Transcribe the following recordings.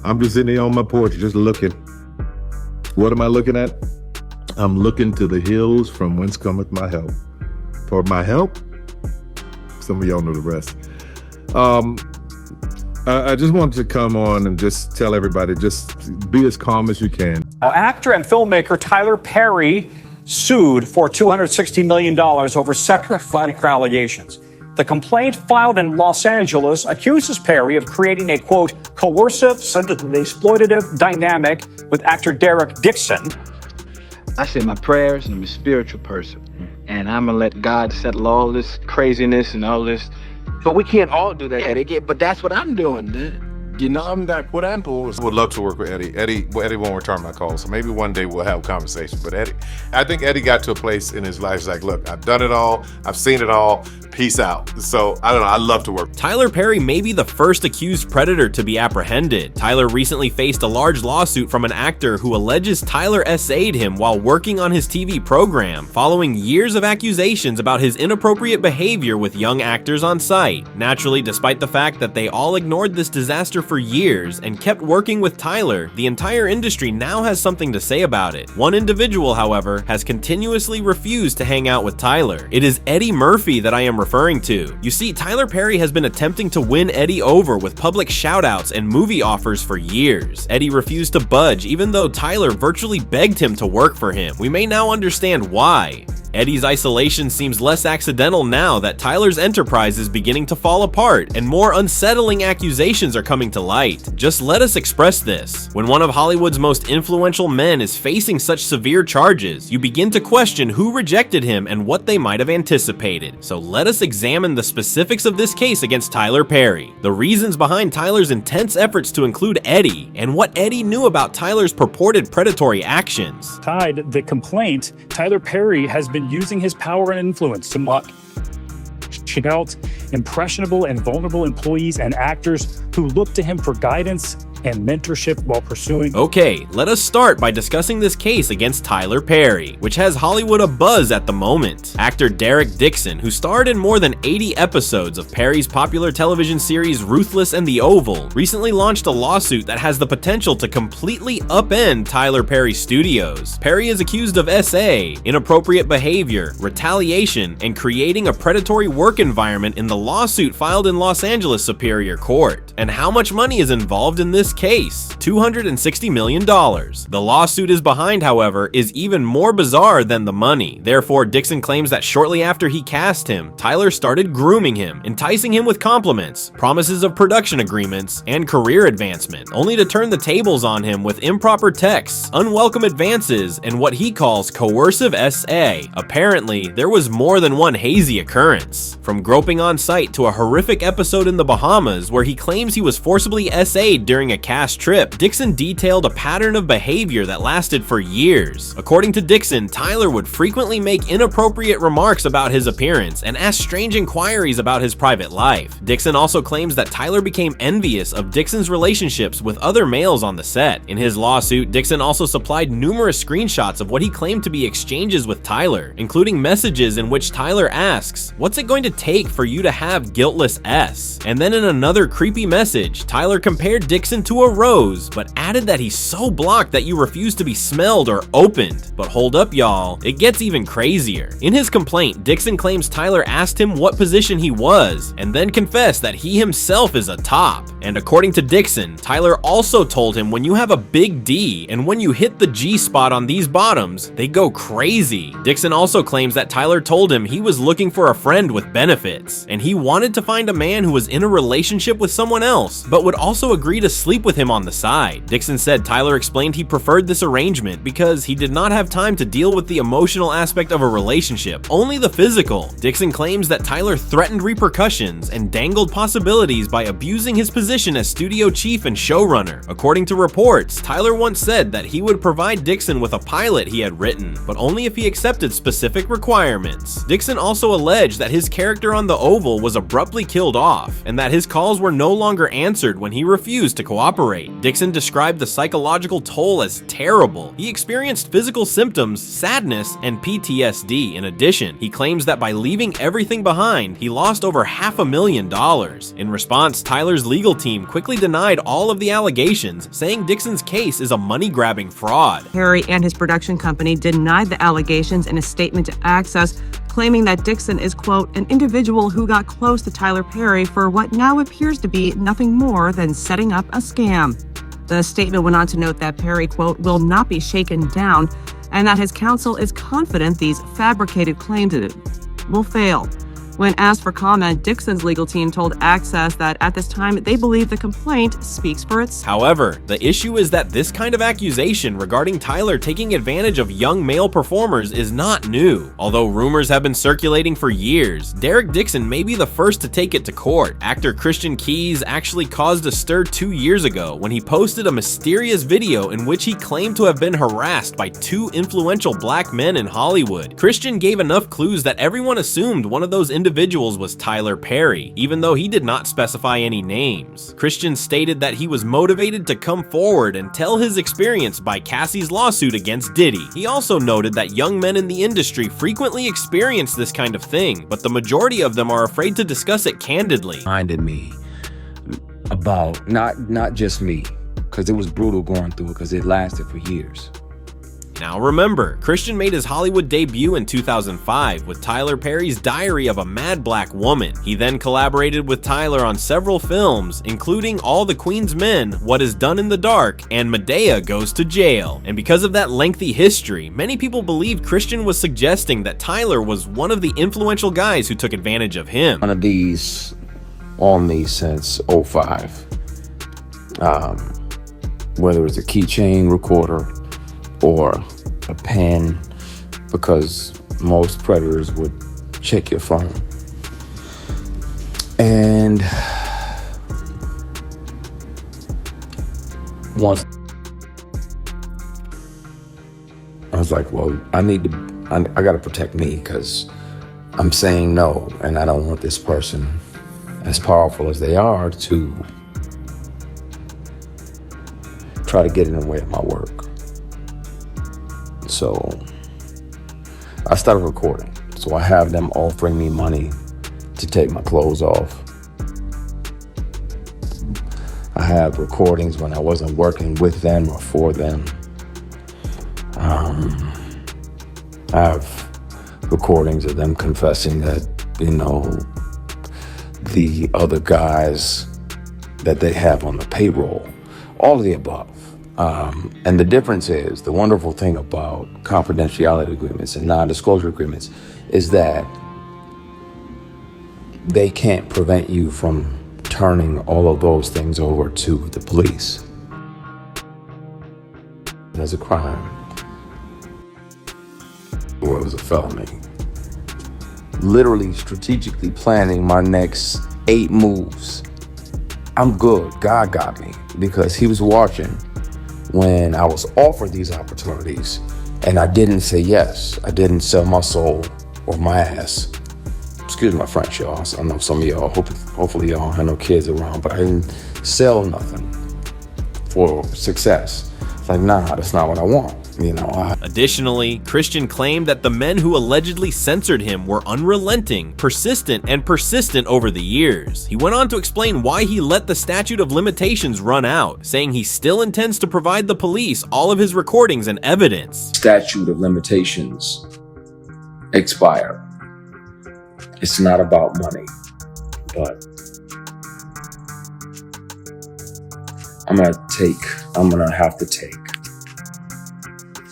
I'm just sitting here on my porch, just looking. What am I looking at? I'm looking to the hills from whence cometh my help. For my help, some of y'all know the rest. I just wanted to come on and just tell everybody, just be as calm as you can. Actor and filmmaker Tyler Perry sued for $260 million over sexual allegations. The complaint filed in Los Angeles accuses Perry of creating a, quote, coercive, exploitative dynamic with actor Dixon. I say my prayers, and I'm a spiritual person. And I'm going to let God settle all this craziness and all this. But we can't all do that, Eddie. But that's what I'm doing, dude. You know, I'm that what I'm doing. Would love to work with Eddie. Eddie won't return my call, so maybe one day we'll have a conversation. But I think Eddie got to a place in his life, he's like, look, I've done it all. I've seen it all. Peace out. So, I don't know. I'd love to work. Tyler Perry may be the first accused predator to be apprehended. Tyler recently faced a large lawsuit from an actor who alleges Tyler SA'd him while working on his TV program, following years of accusations about his inappropriate behavior with young actors on site. Naturally, despite the fact that they all ignored this disaster for years and kept working with Tyler, the entire industry now has something to say about it. One individual, however, has continuously refused to hang out with Tyler. It is Eddie Murphy that I am referring to. You see, Tyler Perry has been attempting to win Eddie over with public shoutouts and movie offers for years. Eddie refused to budge even though Tyler virtually begged him to work for him. We may now understand why. Eddie's isolation seems less accidental now that Tyler's enterprise is beginning to fall apart and more unsettling accusations are coming to light. Just let us express this. When one of Hollywood's most influential men is facing such severe charges, you begin to question who rejected him and what they might have anticipated. So let us examine the specifics of this case against Tyler Perry, the reasons behind Tyler's intense efforts to include Eddie, and what Eddie knew about Tyler's purported predatory actions. Tied the complaint, Tyler Perry has been using his power and influence to check out impressionable and vulnerable employees and actors who look to him for guidance and mentorship while pursuing. Okay, let us start by discussing this case against Tyler Perry, which has Hollywood abuzz at the moment. Actor Dixon, who starred in more than 80 episodes of Perry's popular television series Ruthless and the Oval, recently launched a lawsuit that has the potential to completely upend Tyler Perry Studios. Perry is accused of SA, inappropriate behavior, retaliation, and creating a predatory work environment in the lawsuit filed in Los Angeles Superior Court. And how much money is involved in this case? $260 million. The lawsuit is behind, however, is even more bizarre than the money. Therefore, Dixon claims that shortly after he cast him, Tyler started grooming him, enticing him with compliments, promises of production agreements, and career advancement, only to turn the tables on him with improper texts, unwelcome advances, and what he calls coercive SA. Apparently, there was more than one hazy occurrence. From groping on site to a horrific episode in the Bahamas where he claims he was forcibly SA'd during a cast trip, Dixon detailed a pattern of behavior that lasted for years. According to Dixon, Tyler would frequently make inappropriate remarks about his appearance and ask strange inquiries about his private life. Dixon also claims that Tyler became envious of Dixon's relationships with other males on the set. In his lawsuit, Dixon also supplied numerous screenshots of what he claimed to be exchanges with Tyler, including messages in which Tyler asks, "What's it going to take for you to have guiltless S?" And then in another creepy message, Tyler compared Dixon to a rose, but added that he's so blocked that you refuse to be smelled or opened. But hold up, y'all, it gets even crazier. In his complaint, Dixon claims Tyler asked him what position he was, and then confessed that he himself is a top. And according to Dixon, Tyler also told him when you have a big D, and when you hit the G spot on these bottoms, they go crazy. Dixon also claims that Tyler told him he was looking for a friend with benefits, and he wanted to find a man who was in a relationship with someone else, but would also agree to sleep with him on the side. Dixon said Tyler explained he preferred this arrangement because he did not have time to deal with the emotional aspect of a relationship, only the physical. Dixon claims that Tyler threatened repercussions and dangled possibilities by abusing his position as studio chief and showrunner. According to reports, Tyler once said that he would provide Dixon with a pilot he had written, but only if he accepted specific requirements. Dixon also alleged that his character on The Oval was abruptly killed off, and that his calls were no longer answered when he refused to cooperate. cooperate. Dixon described the psychological toll as terrible. He experienced physical symptoms, sadness, and PTSD. In addition, he claims that by leaving everything behind, he lost over $500,000. In response, Tyler's legal team quickly denied all of the allegations, saying Dixon's case is a money-grabbing fraud. Perry and his production company denied the allegations in a statement to Access, claiming that Dixon is, quote, an individual who got close to Tyler Perry for what now appears to be nothing more than setting up a scam. The statement went on to note that Perry, quote, will not be shaken down, and that his counsel is confident these fabricated claims will fail. When asked for comment, Dixon's legal team told Access that at this time they believe the complaint speaks for itself. However, the issue is that this kind of accusation regarding Tyler taking advantage of young male performers is not new. Although rumors have been circulating for years, Derek Dixon may be the first to take it to court. Actor Christian Keyes actually caused a stir 2 years ago when he posted a mysterious video in which he claimed to have been harassed by 2 influential black men in Hollywood. Christian gave enough clues that everyone assumed one of those individuals was Tyler Perry, even though he did not specify any names. Christian stated that he was motivated to come forward and tell his experience by Cassie's lawsuit against Diddy. He also noted that young men in the industry frequently experience this kind of thing, but the majority of them are afraid to discuss it candidly. Reminded me about not just me, because it was brutal going through it, because it lasted for years. Now remember, Christian made his Hollywood debut in 2005 with Tyler Perry's Diary of a Mad Black Woman. He then collaborated with Tyler on several films, including All the Queen's Men, What Is Done in the Dark, and Medea Goes to Jail. And because of that lengthy history, many people believed Christian was suggesting that Tyler was one of the influential guys who took advantage of him. One of these on me since 05. Whether it's a keychain recorder or a pen, because most predators would check your phone. And once I was like, well, I gotta protect me, because I'm saying no, and I don't want this person, as powerful as they are, to try to get in the way of my work. So I started recording. So I have them offering me money to take my clothes off. I have recordings when I wasn't working with them or for them. I have recordings of them confessing that, the other guys that they have on the payroll, all of the above. And the difference is, the wonderful thing about confidentiality agreements and non-disclosure agreements is that they can't prevent you from turning all of those things over to the police. As a crime, or it was a felony. Literally strategically planning my next 8 moves. I'm good. God got me, because he was watching when I was offered these opportunities and I didn't say yes. I didn't sell my soul or my ass. Excuse my French, y'all. I know some of y'all, hopefully y'all have no kids around, but I didn't sell nothing for success. It's like, nah, that's not what I want. Additionally, Christian claimed that the men who allegedly censored him were unrelenting, persistent over the years. He went on to explain why he let the statute of limitations run out, saying he still intends to provide the police all of his recordings and evidence. Statute of limitations expire. It's not about money, but I'm gonna have to take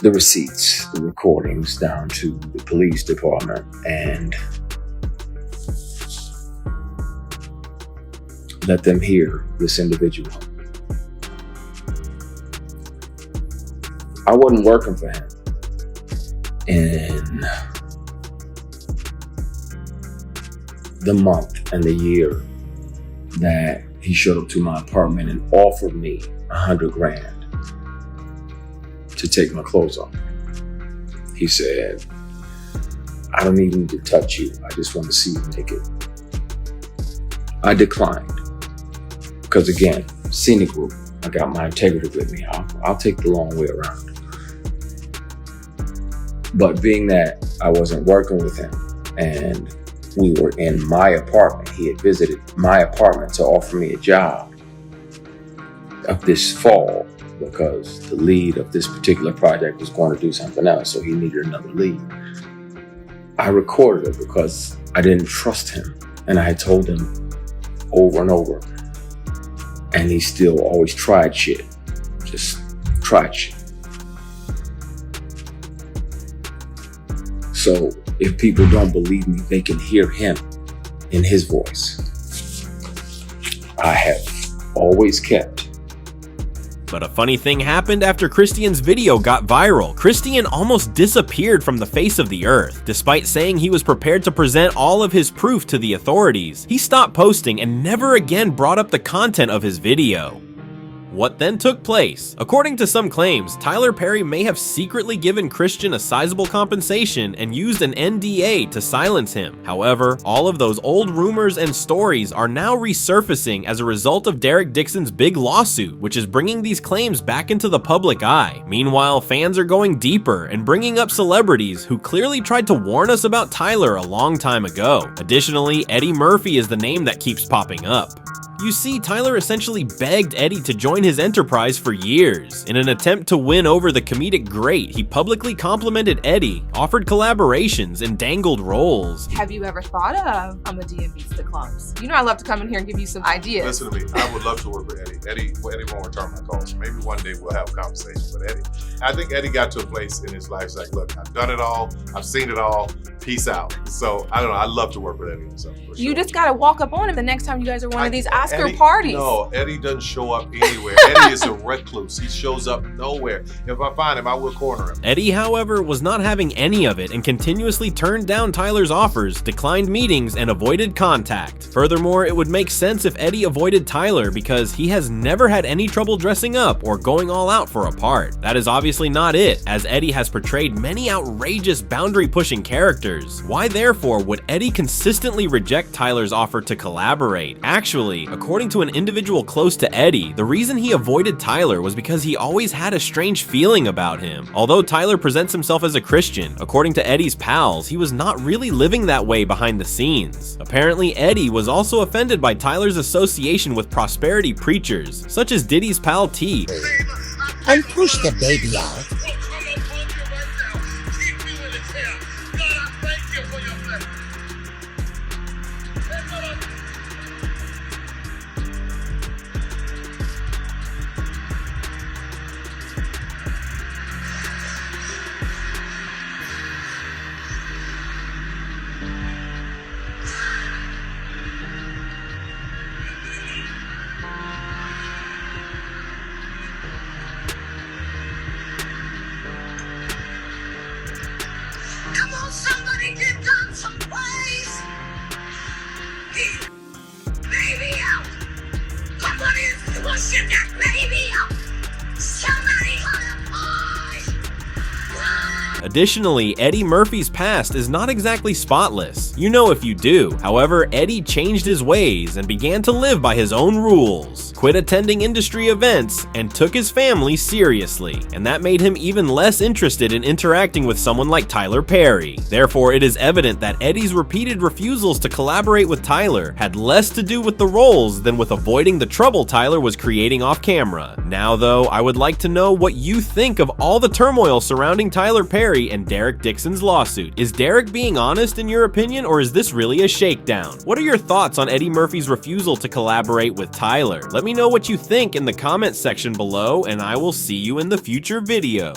the receipts, the recordings down to the police department and let them hear this individual. I wasn't working for him in the month and the year that he showed up to my apartment and offered me $100,000 to take my clothes off. He said, I don't even need to touch you. I just want to see you naked. I declined. Because again, scenic route. I got my integrity with me. I'll take the long way around. But being that I wasn't working with him and we were in my apartment, he had visited my apartment to offer me a job of this fall because the lead of this particular project was going to do something else, so he needed another lead. I recorded it because I didn't trust him, and I had told him over and over, and he still always tried shit. Just tried shit. So if people don't believe me, they can hear him in his voice. I have always kept. But a funny thing happened after Christian's video got viral. Christian almost disappeared from the face of the earth. Despite saying he was prepared to present all of his proof to the authorities, he stopped posting and never again brought up the content of his video. What then took place? According to some claims, Tyler Perry may have secretly given Christian a sizable compensation and used an NDA to silence him. However, all of those old rumors and stories are now resurfacing as a result of Derek Dixon's big lawsuit, which is bringing these claims back into the public eye. Meanwhile, fans are going deeper and bringing up celebrities who clearly tried to warn us about Tyler a long time ago. Additionally, Eddie Murphy is the name that keeps popping up. You see, Tyler essentially begged Eddie to join his enterprise for years. In an attempt to win over the comedic great, he publicly complimented Eddie, offered collaborations, and dangled roles. Have you ever thought of Ahmadiyya Beats the Clumps? You know I love to come in here and give you some ideas. Listen to me. I would love to work with Eddie. Eddie won't return my calls. Maybe one day we'll have a conversation with Eddie. I think Eddie got to a place in his life, he's like, look, I've done it all. I've seen it all. Peace out. So, I don't know. I'd love to work with Eddie. So, for You sure. just got to walk up on him the next time you guys are one of these Oscar parties. No, Eddie doesn't show up anywhere. Eddie is a recluse. He shows up nowhere. If I find him, I will corner him. Eddie, however, was not having any of it and continuously turned down Tyler's offers, declined meetings, and avoided contact. Furthermore, it would make sense if Eddie avoided Tyler because he has never had any trouble dressing up or going all out for a part. That is obviously not it, as Eddie has portrayed many outrageous boundary-pushing characters. Why therefore would Eddie consistently reject Tyler's offer to collaborate? Actually, according to an individual close to Eddie, the reason he avoided Tyler was because he always had a strange feeling about him. Although Tyler presents himself as a Christian, according to Eddie's pals, he was not really living that way behind the scenes. Apparently, Eddie was also offended by Tyler's association with prosperity preachers, such as Diddy's pal T. And push the baby out. Come on, somebody get done some plays. Baby out. Somebody is pushing that baby out. Somebody on a pause. Additionally, Eddie Murphy's past is not exactly spotless. You know if you do. However, Eddie changed his ways and began to live by his own rules, quit attending industry events, and took his family seriously. And that made him even less interested in interacting with someone like Tyler Perry. Therefore, it is evident that Eddie's repeated refusals to collaborate with Tyler had less to do with the roles than with avoiding the trouble Tyler was creating off camera. Now though, I would like to know what you think of all the turmoil surrounding Tyler Perry and Derek Dixon's lawsuit. Is Derek being honest in your opinion, or is this really a shakedown? What are your thoughts on Eddie Murphy's refusal to collaborate with Tyler? Let me know what you think in the comments section below, and I will see you in the future video.